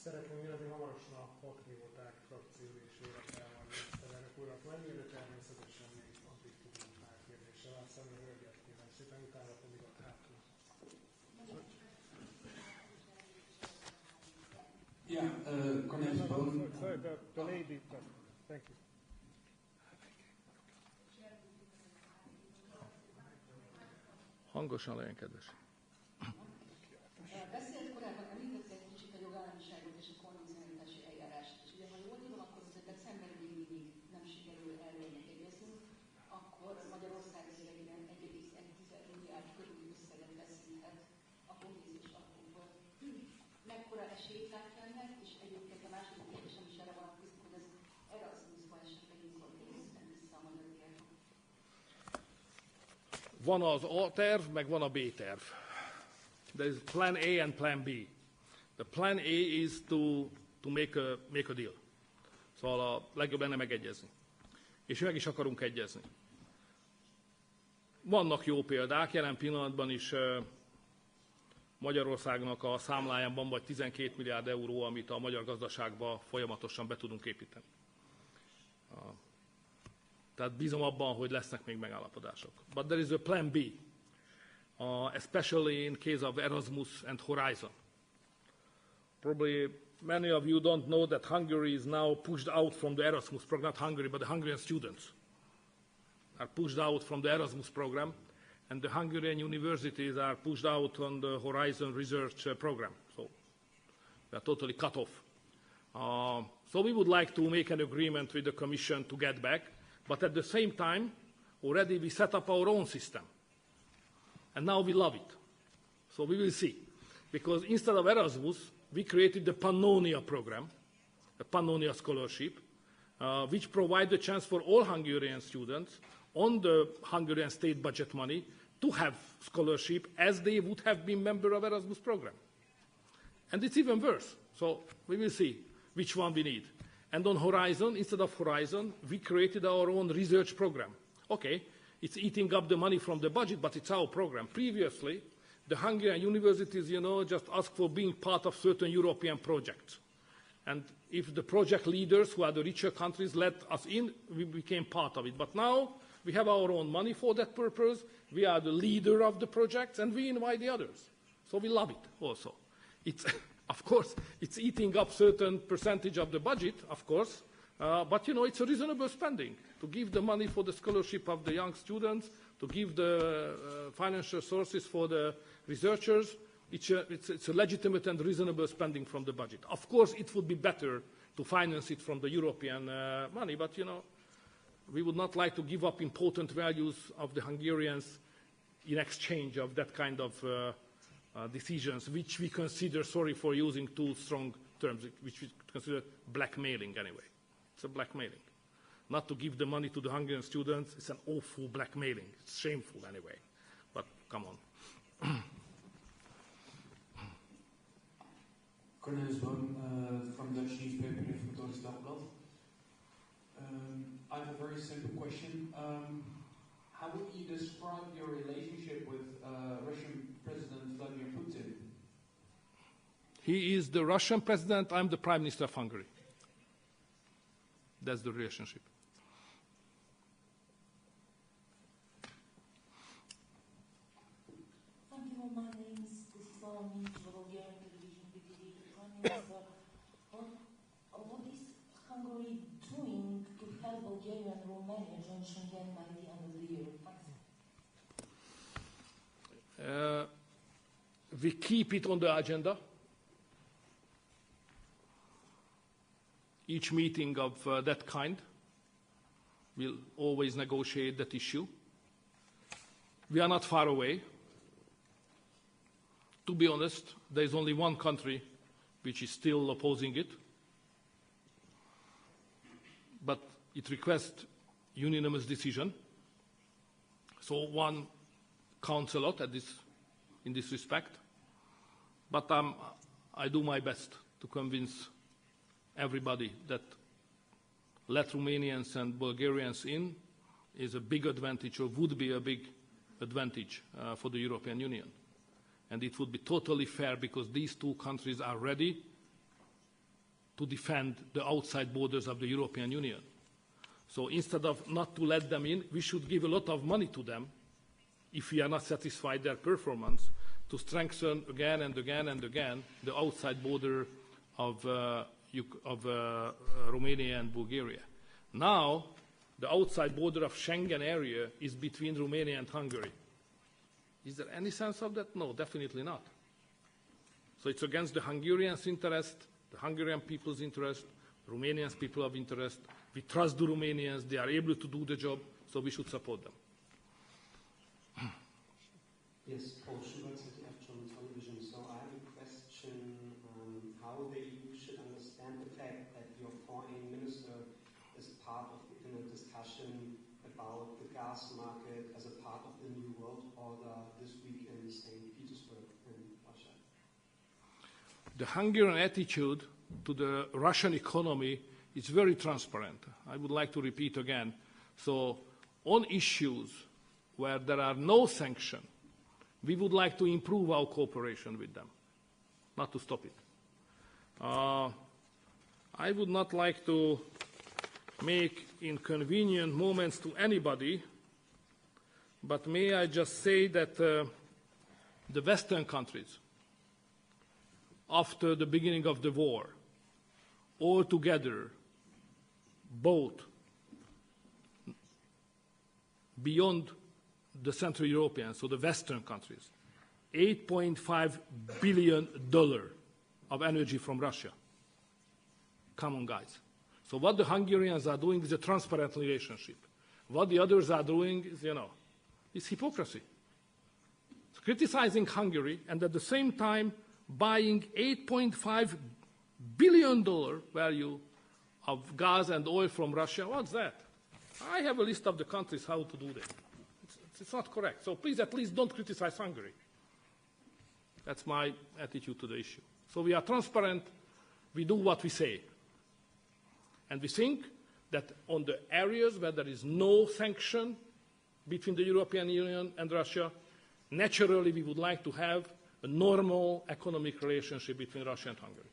Szeretném jönni hamarosan a patrióták frakcióülésére kell majd miniszterelnök úrnak menni, de természetesen még addig tudunk pár kérdéssel átszállni, a hölgyet kérem szépen, utána pedig a hátul. Sorry, the lady, thank you. Hangosan legyen, kedves. Beszélt korábban, említette egy kicsit a jogállamiságot és a kondicionalitási eljárást. És ugye, ha jól tudom, akkor az decemberig mindig nem sikerül erről megegyeznünk, akkor Magyarország összegében 1,1 milliárd körüli összeget veszíthet a kohéziós alapokból. Mekkora esélyt lát ennek, és egyébként a második kérdésem is erre vonatkozik, hogy az Erasmusba esetleg mikor térülnek vissza a magyar diákok. Van az A terv, meg van a B terv. There is plan A and plan B. The plan A is to make a deal. Szóval a legjobb lenne megegyezni. És meg is akarunk egyezni. Vannak jó példák, jelen pillanatban is Magyarországnak a számláján van vagy 12 milliárd euró, amit a magyar gazdaságba folyamatosan be tudunk építeni. Tehát bízom abban, hogy lesznek még megállapodások. But there is a plan B. Especially in case of Erasmus and Horizon. Probably many of you don't know that Hungary is now pushed out from the Erasmus program, not Hungary, but the Hungarian students are pushed out from the Erasmus program, and the Hungarian universities are pushed out on the Horizon research program. So they are totally cut off. So we would like to make an agreement with the Commission to get back, but at the same time, already we set up our own system. And now we love it. So we will see. Because instead of Erasmus, we created the Pannonia program, the Pannonia scholarship, which provides a chance for all Hungarian students on the Hungarian state budget money to have scholarship as they would have been member of Erasmus program. And it's even worse. So we will see which one we need. And on Horizon, instead of Horizon, we created our own research program. Okay. It's eating up the money from the budget, but it's our program. Previously, the Hungarian universities, just asked for being part of certain European projects. And if the project leaders, who are the richer countries, let us in, we became part of it. But now, we have our own money for that purpose. We are the leader of the projects, and we invite the others. So we love it also. It's, of course, it's eating up certain percentage of the budget, of course. But, it's a reasonable spending to give the money for the scholarship of the young students, to give the financial sources for the researchers. It's a legitimate and reasonable spending from the budget. Of course, it would be better to finance it from the European money, but, we would not like to give up important values of the Hungarians in exchange of that kind of decisions, which we consider, sorry for using too strong terms, which we consider blackmailing anyway. It's a blackmailing. Not to give the money to the Hungarian students, it's an awful blackmailing. It's shameful anyway. But come on. Cornelis Boom from Dutch newspaper Informatorisch Dagblad. I have a very simple question. How would you describe your relationship with Russian President Vladimir Putin? He is the Russian president, I'm the Prime Minister of Hungary. That's the relationship. Thank you. My name is Bulgarian television PTV. Prime Minister, what is Hungary doing to help Bulgaria and Romania join Schengen by the end of the year? We keep it on the agenda. Each meeting of that kind will always negotiate that issue. We are not far away. To be honest, there is only one country which is still opposing it, but it requests unanimous decision. So one counts a lot in this respect, but I do my best to convince everybody that let Romanians and Bulgarians in is a big advantage, or would be a big advantage for the European Union. And it would be totally fair because these two countries are ready to defend the outside borders of the European Union. So instead of not to let them in, we should give a lot of money to them if we are not satisfied their performance, to strengthen again and again and again the outside border of Romania and Bulgaria. Now, the outside border of Schengen area is between Romania and Hungary. Is there any sense of that? No, definitely not. So it's against the Hungarians' interest, the Hungarian people's interest, Romanian people of interest. We trust the Romanians, they are able to do the job, so we should support them. Yes, Paul Schubert, ZDF German television. So I have a question how the EU should understand the fact that your foreign minister is part of in a discussion about the gas market as a part of the New World Order this week in St. Petersburg in Russia. The Hungarian attitude to the Russian economy is very transparent. I would like to repeat again. So on issues where there are no sanctions, we would like to improve our cooperation with them, not to stop it. I would not like to make inconvenient moments to anybody, but may I just say that the Western countries, after the beginning of the war, all together, both beyond the Central Europeans, so the Western countries, $8.5 billion of energy from Russia. Come on, guys. So what the Hungarians are doing is a transparent relationship. What the others are doing is, is hypocrisy. It's criticizing Hungary and at the same time buying $8.5 billion value of gas and oil from Russia. What's that? I have a list of the countries how to do that. It's not correct. So please at least don't criticize Hungary. That's my attitude to the issue. So we are transparent. We do what we say. And we think that on the areas where there is no sanction between the European Union and Russia, naturally we would like to have a normal economic relationship between Russia and Hungary.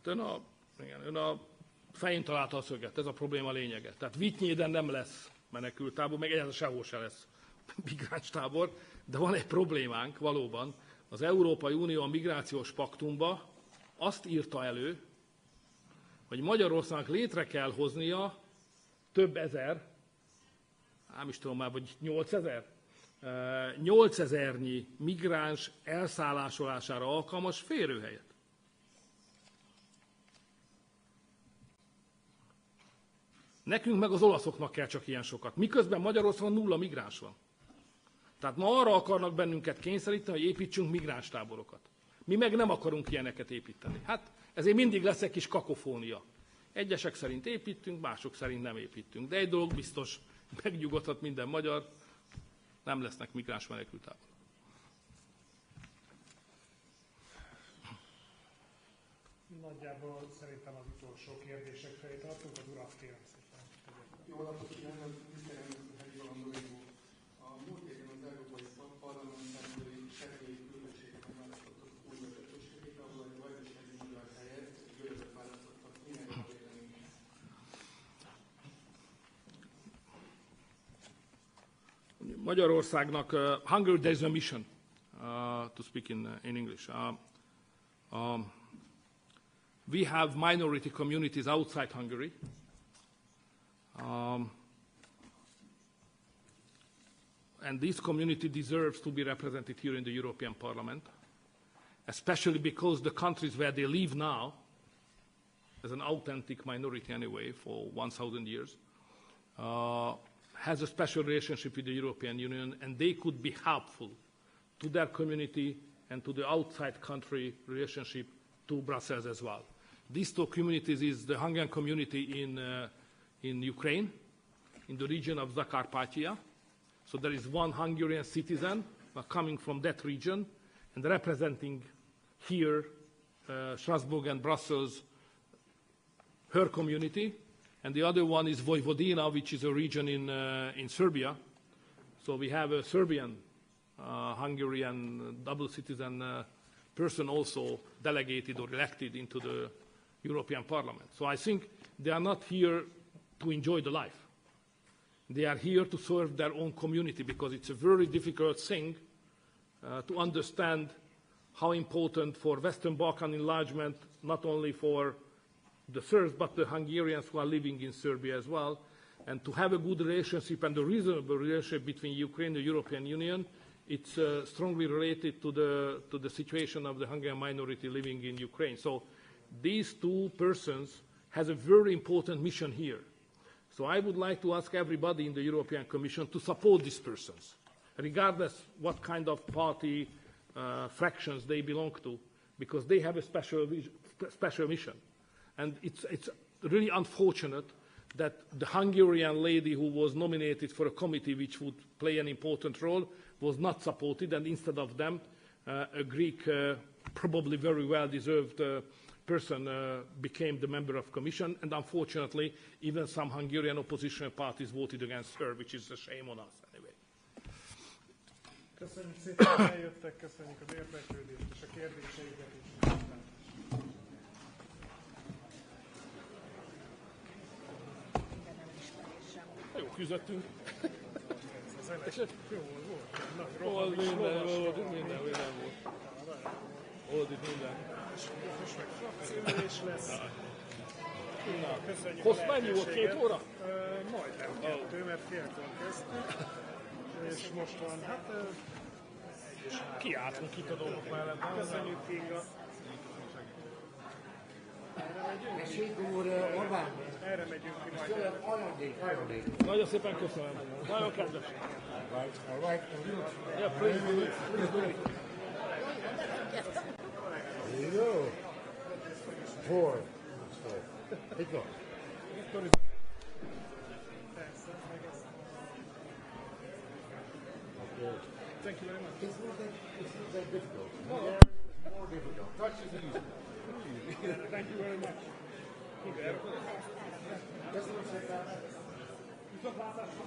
ön a fején találta a szöget, ez a probléma lényege. Tehát Vitynyéden nem lesz menekülttábor, meg egyáltalán sehol se lesz migránstábor, de van egy problémánk valóban. Az Európai Unió a migrációs paktumba azt írta elő, hogy Magyarországnak létre kell hoznia több ezer, nem is tudom már, vagy 8000-nyi migráns elszállásolására alkalmas férőhelyet. Nekünk meg az olaszoknak kell csak ilyen sokat. Miközben Magyarországon 0 migráns van. Tehát ma arra akarnak bennünket kényszeríteni, hogy építsünk migránstáborokat. Mi meg nem akarunk ilyeneket építeni. Hát ezért mindig lesz egy kis kakofónia. Egyesek szerint építünk, mások szerint nem építünk. De egy dolog biztos, megnyugodhat minden magyar, nem lesznek migráns menekülttáborok. Nagyjából szerintem az utolsó kérdések felé tartunk, az urat kérem szépen. Jó napot kívánok, tisztelendő Helyi Valandorító. A múlt héten az Európai Parlamentben serhelyi küldöttséget választottak új vezetőségét, ahol egy vajdasági magyar helyett görögöt választottak. Minek a vélemény? Magyarországnak, Hungary, there is a mission, to speak in English. We have minority communities outside Hungary. And this community deserves to be represented here in the European Parliament, especially because the countries where they live now, as an authentic minority anyway for 1,000 years, has a special relationship with the European Union, and they could be helpful to their community and to the outside country relationship to Brussels as well. These two communities is the Hungarian community in Ukraine, in the region of Zakarpattia. So there is one Hungarian citizen coming from that region and representing here, Strasbourg and Brussels, her community. And the other one is Vojvodina, which is a region in Serbia. So we have a Serbian, Hungarian double citizen person also delegated or elected into the European Parliament. So I think they are not here to enjoy the life. They are here to serve their own community, because it's a very difficult thing to understand how important for Western Balkan enlargement, not only for the Serbs but the Hungarians who are living in Serbia as well, and to have a good relationship and a reasonable relationship between Ukraine and the European Union. It's strongly related to the situation of the Hungarian minority living in Ukraine. So these two persons has a very important mission here. So I would like to ask everybody in the European Commission to support these persons, regardless what kind of party fractions they belong to, because they have a special mission. And it's really unfortunate that the Hungarian lady who was nominated for a committee which would play an important role was not supported, and instead of them, a Greek, probably very well-deserved person became the member of commission, and unfortunately, even some Hungarian opposition parties voted against her, which is a shame on us anyway. Köszönjük szépen, hogy eljöttek, köszönjük az érdeklődést és a kérdéseiket is. Jó, küzdöttünk. Jó volt. Volt minden volt. Volt itt minden. Most meg frakcióülés lesz. Köszönjük Hossz mennyi volt, 2 óra? Majdnem 2, mert féltől kezdtük. És most van, hát... Kiálltunk itt a dolgok mellett. Köszönjük, Kinga. Orbán. Erre megyünk ki majd. Ajándék. Nagyon szépen köszönöm. Nagyon kedves. All right. Yeah, please do it. Please do it. There you go. 4. Itt van. Thank you very much. It's not that difficult. More difficult. Touch is easy. Thank you very much. Köszönöm szépen. Viszontlátásra.